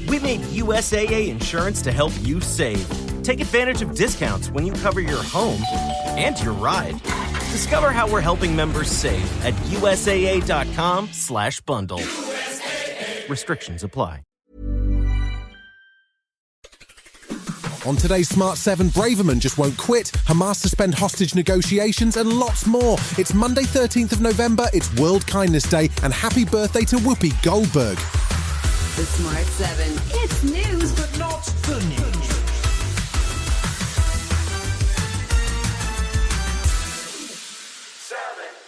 We made USAA Insurance to help you save. Take advantage of discounts when you cover your home and your ride. Discover how we're helping members save at USAA.com/bundle. Restrictions apply. On today's Smart 7, Braverman just won't quit, Hamas suspend hostage negotiations, and lots more. It's Monday 13th of November, it's World Kindness Day, and happy birthday to Whoopi Goldberg. The Smart 7. It's news, but not the news.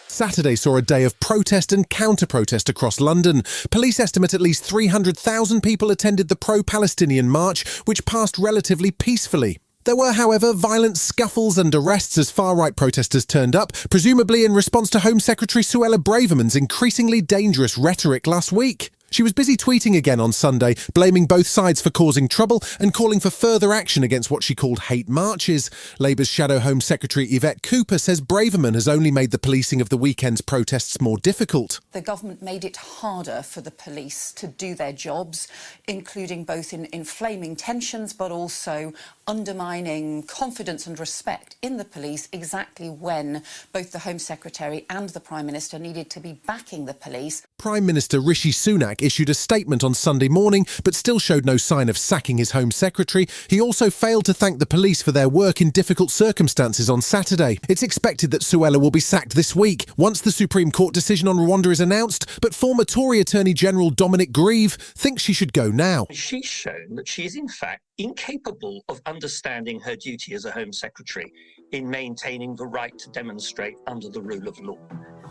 Saturday saw a day of protest and counter-protest across London. Police estimate at least 300,000 people attended the pro-Palestinian march, which passed relatively peacefully. There were, however, violent scuffles and arrests as far-right protesters turned up, presumably in response to Home Secretary Suella Braverman's increasingly dangerous rhetoric last week. She was busy tweeting again on Sunday, blaming both sides for causing trouble and calling for further action against what she called hate marches. Labour's Shadow Home Secretary Yvette Cooper says Braverman has only made the policing of the weekend's protests more difficult. The government made it harder for the police to do their jobs, including both in inflaming tensions but also undermining confidence and respect in the police exactly when both the Home Secretary and the Prime Minister needed to be backing the police. Prime Minister Rishi Sunak issued a statement on Sunday morning, but still showed no sign of sacking his Home Secretary. He also failed to thank the police for their work in difficult circumstances on Saturday. It's expected that Suella will be sacked this week, once the Supreme Court decision on Rwanda is announced, but former Tory Attorney General Dominic Grieve thinks she should go now. She's shown that she is in fact incapable of understanding her duty as a Home Secretary in maintaining the right to demonstrate under the rule of law,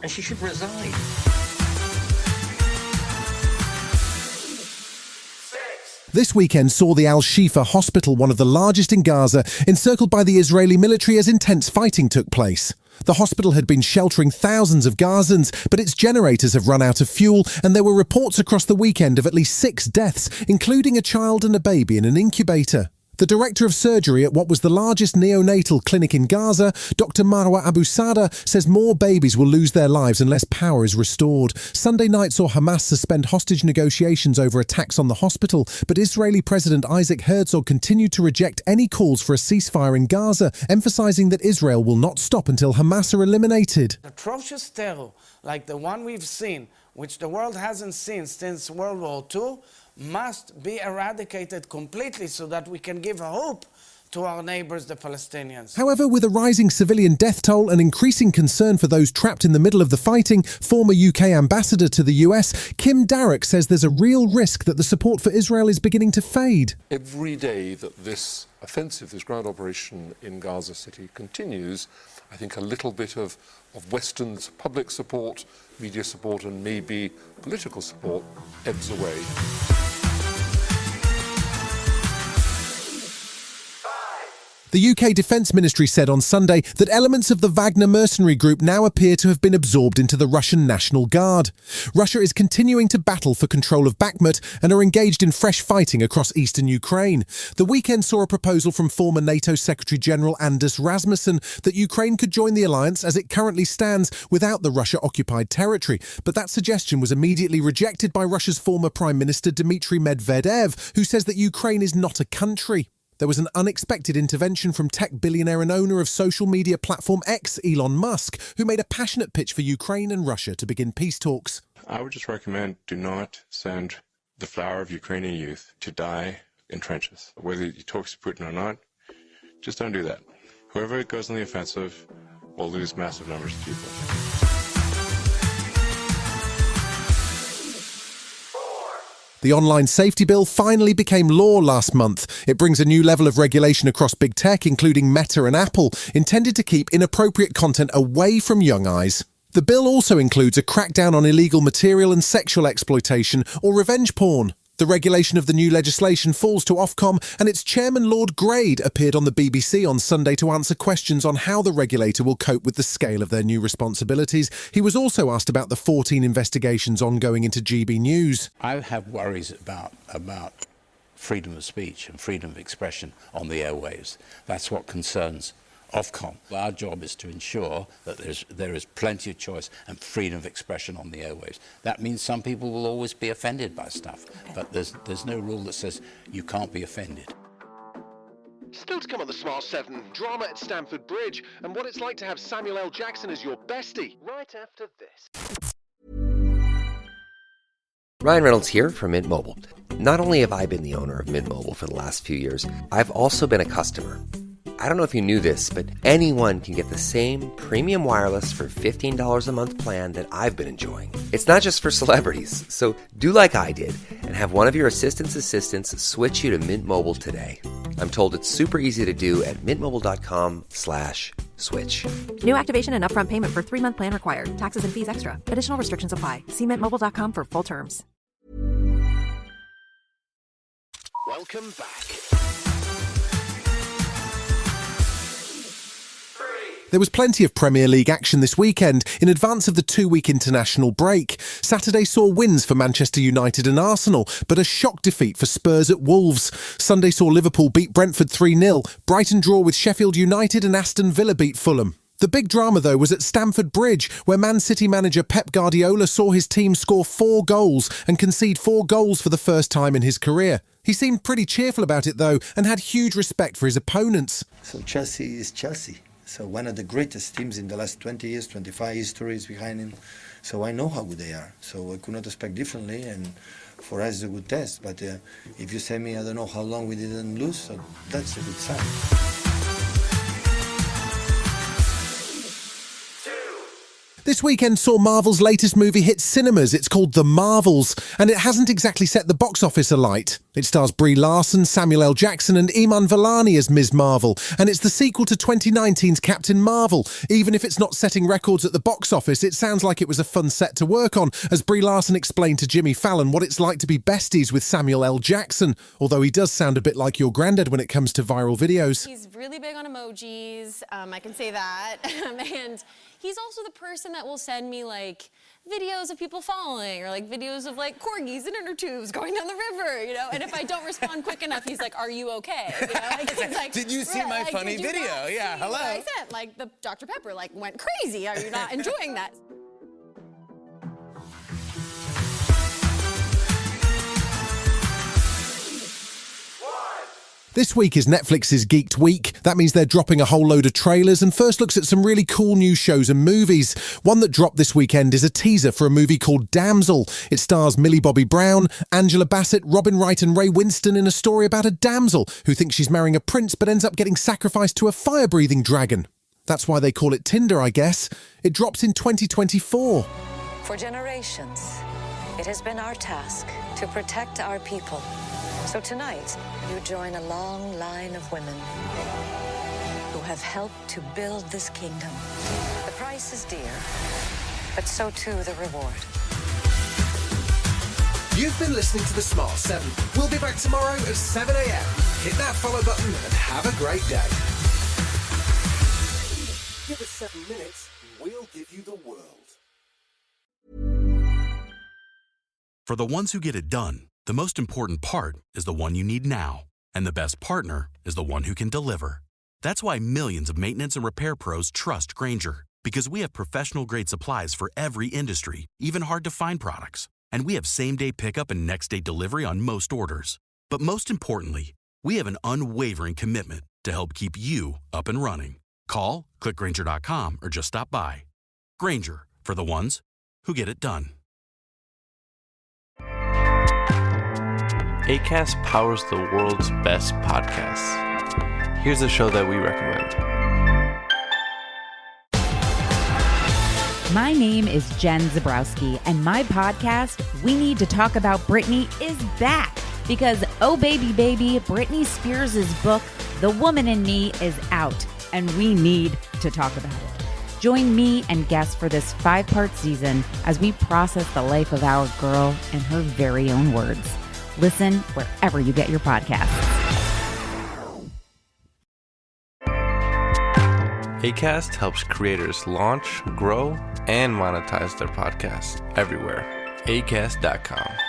and she should resign. This weekend saw the Al-Shifa Hospital, one of the largest in Gaza, encircled by the Israeli military as intense fighting took place. The hospital had been sheltering thousands of Gazans, but its generators have run out of fuel, and there were reports across the weekend of at least 6 deaths, including a child and a baby in an incubator. The director of surgery at what was the largest neonatal clinic in Gaza, Dr. Marwa Abu Sada, says more babies will lose their lives unless power is restored. Sunday night saw Hamas suspend hostage negotiations over attacks on the hospital, but Israeli President Isaac Herzog continued to reject any calls for a ceasefire in Gaza, emphasising that Israel will not stop until Hamas are eliminated. Atrocious terror like the one we've seen, which the world hasn't seen since World War II, must be eradicated completely so that we can give hope to our neighbours, the Palestinians. However, with a rising civilian death toll and increasing concern for those trapped in the middle of the fighting, former UK ambassador to the US, Kim Darroch, says there's a real risk that the support for Israel is beginning to fade. Every day that this offensive, this ground operation in Gaza City continues, I think a little bit of Western's public support, media support and maybe political support ebbs away. The UK Defence Ministry said on Sunday that elements of the Wagner mercenary group now appear to have been absorbed into the Russian National Guard. Russia is continuing to battle for control of Bakhmut and are engaged in fresh fighting across eastern Ukraine. The weekend saw a proposal from former NATO Secretary-General Anders Rasmussen that Ukraine could join the alliance as it currently stands without the Russia-occupied territory. But that suggestion was immediately rejected by Russia's former Prime Minister Dmitry Medvedev, who says that Ukraine is not a country. There was an unexpected intervention from tech billionaire and owner of social media platform X, Elon Musk, who made a passionate pitch for Ukraine and Russia to begin peace talks. I would just recommend do not send the flower of Ukrainian youth to die in trenches. Whether you talk to Putin or not, just don't do that. Whoever goes on the offensive will lose massive numbers of people. The online safety bill finally became law last month. It brings a new level of regulation across big tech, including Meta and Apple, intended to keep inappropriate content away from young eyes. The bill also includes a crackdown on illegal material and sexual exploitation or revenge porn. The regulation of the new legislation falls to Ofcom, and its chairman, Lord Grade, appeared on the BBC on Sunday to answer questions on how the regulator will cope with the scale of their new responsibilities. He was also asked about the 14 investigations ongoing into GB News. I have worries about freedom of speech and freedom of expression on the airwaves. That's what concerns Ofcom. Our job is to ensure that there is plenty of choice and freedom of expression on the airwaves. That means some people will always be offended by stuff, but there's no rule that says you can't be offended. Still to come on the Smart 7, drama at Stamford Bridge, and what it's like to have Samuel L. Jackson as your bestie, right after this. Ryan Reynolds here from Mint Mobile. Not only have I been the owner of Mint Mobile for the last few years, I've also been a customer. I don't know if you knew this, but anyone can get the same premium wireless for $15 a month plan that I've been enjoying. It's not just for celebrities. So do like I did and have one of your assistants switch you to Mint Mobile today. I'm told it's super easy to do at mintmobile.com/switch. New activation and upfront payment for 3-month plan required. Taxes and fees extra. Additional restrictions apply. See mintmobile.com for full terms. Welcome back. There was plenty of Premier League action this weekend in advance of the 2-week international break. Saturday saw wins for Manchester United and Arsenal, but a shock defeat for Spurs at Wolves. Sunday saw Liverpool beat Brentford 3-0, Brighton draw with Sheffield United and Aston Villa beat Fulham. The big drama, though, was at Stamford Bridge, where Man City manager Pep Guardiola saw his team score 4 goals and concede 4 goals for the first time in his career. He seemed pretty cheerful about it, though, and had huge respect for his opponents. So Chelsea is Chelsea. So one of the greatest teams in the last 20 years, 25 histories behind him. So I know how good they are. So I could not expect differently, and for us it's a good test. But if you say me, I don't know how long we didn't lose, so that's a good sign. This weekend saw Marvel's latest movie hit cinemas. It's called The Marvels, and it hasn't exactly set the box office alight. It stars Brie Larson, Samuel L. Jackson and Iman Vellani as Ms. Marvel, and it's the sequel to 2019's Captain Marvel. Even if it's not setting records at the box office, it sounds like it was a fun set to work on, as Brie Larson explained to Jimmy Fallon what it's like to be besties with Samuel L. Jackson, although he does sound a bit like your granddad when it comes to viral videos. He's really big on emojis, I can say that, and he's also the person that will send me like videos of people falling or like videos of like corgis in inner tubes going down the river, you know, and if I don't respond quick enough, he's like, are you okay? You know, like, he's like, did you see my funny video? Yeah, hello. What I sent, like the Dr. Pepper like went crazy. Are you not enjoying that? This week is Netflix's Geeked Week. That means they're dropping a whole load of trailers and first looks at some really cool new shows and movies. One that dropped this weekend is a teaser for a movie called Damsel. It stars Millie Bobby Brown, Angela Bassett, Robin Wright and Ray Winston in a story about a damsel who thinks she's marrying a prince but ends up getting sacrificed to a fire-breathing dragon. That's why they call it Tinder, I guess. It drops in 2024. For generations, it has been our task to protect our people. So tonight, you join a long line of women who have helped to build this kingdom. The price is dear, but so too the reward. You've been listening to The Smart 7. We'll be back tomorrow at 7 a.m. Hit that follow button and have a great day. Give us 7 minutes, we'll give you the world. For the ones who get it done, the most important part is the one you need now. And the best partner is the one who can deliver. That's why millions of maintenance and repair pros trust Grainger. Because we have professional-grade supplies for every industry, even hard-to-find products. And we have same-day pickup and next-day delivery on most orders. But most importantly, we have an unwavering commitment to help keep you up and running. Call, click Grainger.com, or just stop by. Grainger, for the ones who get it done. Acast powers the world's best podcasts. Here's a show that we recommend. My name is Jen Zabrowski, and my podcast, We Need to Talk About Britney, is back. Because, oh baby, Britney Spears' book, The Woman in Me, is out, and we need to talk about it. Join me and guests for this 5-part season as we process the life of our girl in her very own words. Listen wherever you get your podcasts. Acast helps creators launch, grow, and monetize their podcasts everywhere. Acast.com.